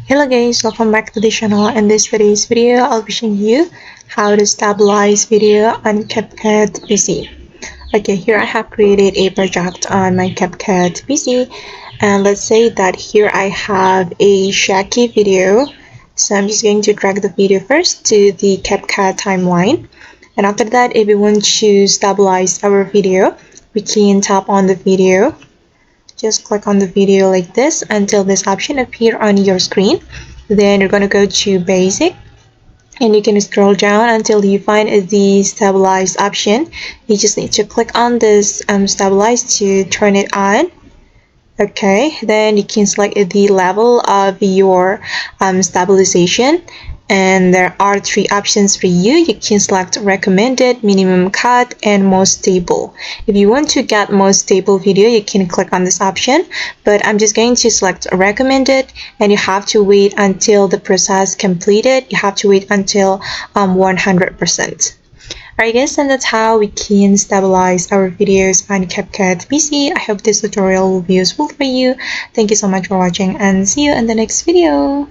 Hello guys, welcome back to the channel. In this today's video, I'll be showing you how to stabilize video on CapCut PC. Okay, here I have created a project on my CapCut PC, and let's say that here I have a Shaky video. So I'm just going to drag the video first to the CapCut timeline, and after that, if we want to stabilize our video, we can tap on the video. Just click on the video like this until this option appear on your screen. Then you're going to go to basic and you can scroll down until you find the stabilize option. You just need to click on this stabilize to turn it on. Okay, then you can select the level of your stabilization, and there are three options for you. You can select recommended, minimum cut, and most stable. If you want to get most stable video, you can click on this option, but I'm just going to select recommended, and you have to wait until the process completed. You have to wait until 100%. Alright guys, and that's how we can stabilize our videos on CapCut PC. I hope this tutorial will be useful for you. Thank you so much for watching and see you in the next video.